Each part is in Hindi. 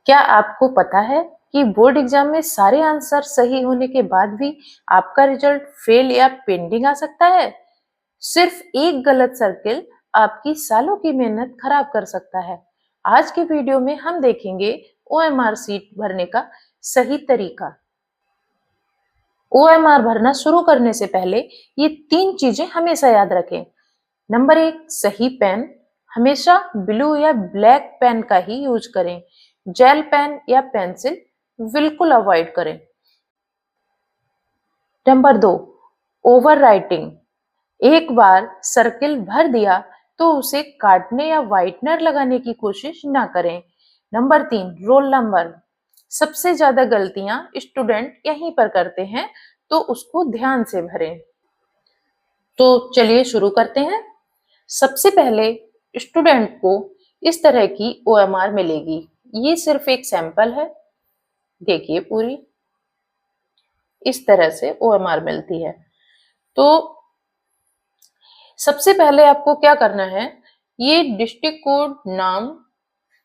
क्या आपको पता है कि बोर्ड एग्जाम में सारे आंसर सही होने के बाद भी आपका रिजल्ट फेल या पेंडिंग आ सकता है? सिर्फ एक गलत सर्किल आपकी सालों की मेहनत खराब कर सकता है। आज के वीडियो में हम देखेंगे ओएमआर सीट भरने का सही तरीका। ओएमआर भरना शुरू करने से पहले ये 3 चीजें हमेशा याद रखें। नंबर 1, सही पेन। हमेशा ब्लू या ब्लैक पेन का ही यूज करें। जेल पेन या पेंसिल बिल्कुल अवॉइड करें। Number 2, over writing. एक बार सर्किल भर दिया तो उसे काटने या व्हाइटनर लगाने की कोशिश ना करें। Number 3, roll number. सबसे ज्यादा गलतियां स्टूडेंट यहीं पर करते हैं, तो उसको ध्यान से भरें। तो चलिए शुरू करते हैं। सबसे पहले स्टूडेंट को इस तरह की ओएमआर मिलेगी। ये सिर्फ एक सैंपल है। देखिए, पूरी इस तरह से ओएमआर मिलती है। तो सबसे पहले आपको क्या करना है, ये डिस्ट्रिक्ट कोड, नाम,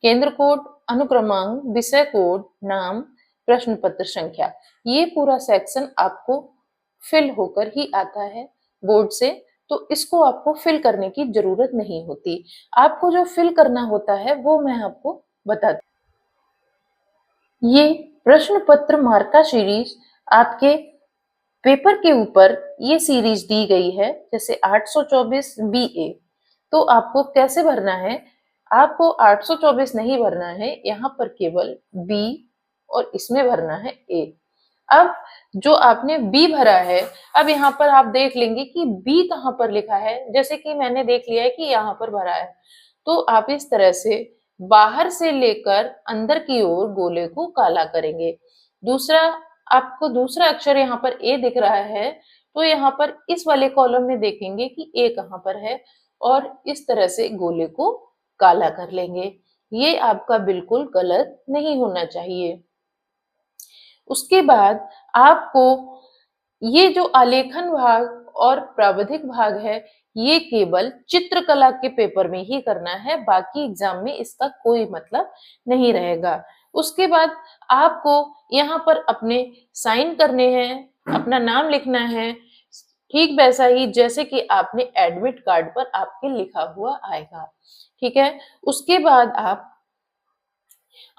केंद्र कोड, अनुक्रमांक, विषय कोड, नाम, प्रश्न पत्र संख्या, ये पूरा सेक्शन आपको फिल होकर ही आता है बोर्ड से। तो इसको आपको फिल करने की जरूरत नहीं होती। आपको जो फिल करना होता है वो मैं आपको बताती हूँ। ये प्रश्न पत्र मार्का सीरीज आपके पेपर के ऊपर ये सीरीज दी गई है, जैसे 824 BA। तो आपको कैसे भरना है, आपको 824 नहीं भरना है, यहाँ पर केवल B और इसमें भरना है A। अब जो आपने B भरा है, अब यहाँ पर आप देख लेंगे कि B कहाँ पर लिखा है। जैसे कि मैंने देख लिया है कि यहाँ पर भरा है, तो आप इस तरह से बाहर से लेकर अंदर की ओर गोले को काला करेंगे। दूसरा, आपको दूसरा अक्षर यहाँ पर ए दिख रहा है, तो यहाँ पर इस वाले कॉलम में देखेंगे कि ए कहाँ पर है, और इस तरह से गोले को काला कर लेंगे। ये आपका बिल्कुल गलत नहीं होना चाहिए। उसके बाद आपको ये जो आलेखन भाग और प्राविधिक भाग है, ये केवल चित्रकला के पेपर में ही करना है, बाकी एग्जाम में इसका कोई मतलब नहीं रहेगा। उसके बाद आपको यहाँ पर अपने साइन करने हैं, अपना नाम लिखना है, ठीक वैसा ही जैसे कि आपने एडमिट कार्ड पर आपके लिखा हुआ आएगा। ठीक है। उसके बाद आप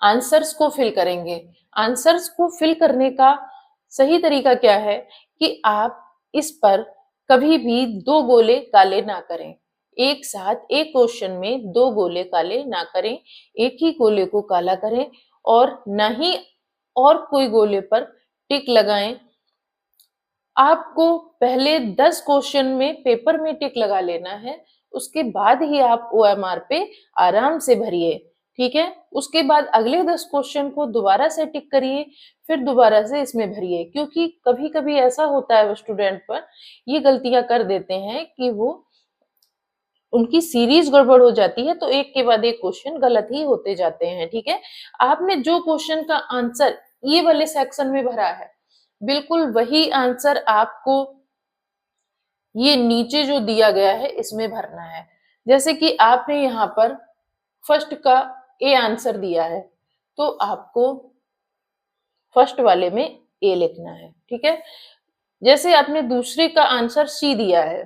आंसर्स को फिल करेंगे। आंसर्स को फिल करने का सही तरीका क्या है कि आप इस पर कभी भी 2 गोले काले ना करें। एक साथ एक क्वेश्चन में 2 गोले काले ना करें, एक ही गोले को काला करें, और ना ही और कोई गोले पर टिक लगाएं। आपको पहले 10 क्वेश्चन में पेपर में टिक लगा लेना है, उसके बाद ही आप ओएमआर पे आराम से भरिए। ठीक है। उसके बाद अगले 10 क्वेश्चन को दोबारा से टिक करिए, फिर दोबारा से इसमें भरिए, क्योंकि कभी कभी ऐसा होता है स्टूडेंट पर ये गलतियां कर देते हैं कि वो उनकी सीरीज गड़बड़ हो जाती है, तो एक के बाद एक क्वेश्चन गलत ही होते जाते हैं। ठीक है। आपने जो क्वेश्चन का आंसर ये वाले सेक्शन में भरा है, बिल्कुल वही आंसर आपको ये नीचे जो दिया गया है इसमें भरना है। जैसे कि आपने यहाँ पर फर्स्ट का ए आंसर दिया है, तो आपको फर्स्ट वाले में ए लिखना है। ठीक है। जैसे आपने दूसरे का आंसर सी दिया है,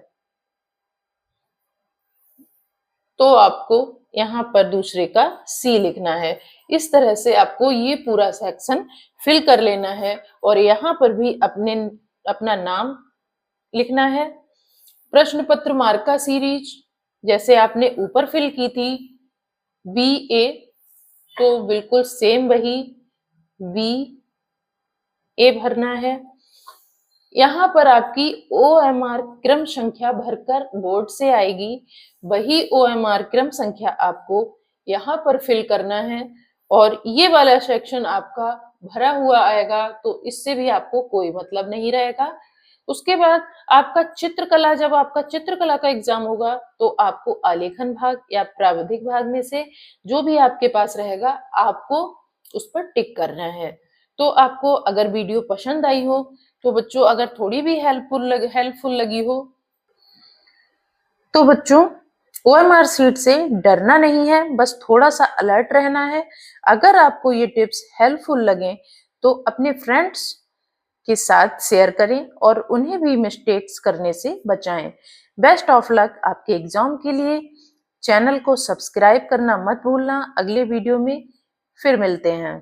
तो आपको यहाँ पर दूसरे का सी लिखना है। इस तरह से आपको ये पूरा सेक्शन फिल कर लेना है, और यहाँ पर भी अपना नाम लिखना है। प्रश्न पत्र मार्का सीरीज जैसे आपने ऊपर फिल की थी BA, तो बिल्कुल सेम वही BA भरना है। यहाँ पर आपकी OMR क्रम संख्या भरकर बोर्ड से आएगी, वही OMR क्रम संख्या आपको यहाँ पर फिल करना है, और ये वाला सेक्शन आपका भरा हुआ आएगा, तो इससे भी आपको कोई मतलब नहीं रहेगा। उसके बाद आपका चित्रकला, जब आपका चित्रकला का एग्जाम होगा, तो आपको आलेखन भाग या प्राविधिक भाग में से जो भी आपके पास रहेगा, आपको उस पर टिक करना है। तो आपको अगर वीडियो पसंद आई हो, तो बच्चों अगर थोड़ी भी हेल्पफुल लगी हो, तो बच्चों OMR शीट से डरना नहीं है, बस थोड़ा सा अलर्ट रहना है। अगर आपको ये टिप्स हेल्पफुल लगे तो अपने फ्रेंड्स के साथ शेयर करें और उन्हें भी मिस्टेक्स करने से बचाएं। बेस्ट ऑफ लक आपके एग्जाम के लिए। चैनल को सब्सक्राइब करना मत भूलना। अगले वीडियो में फिर मिलते हैं।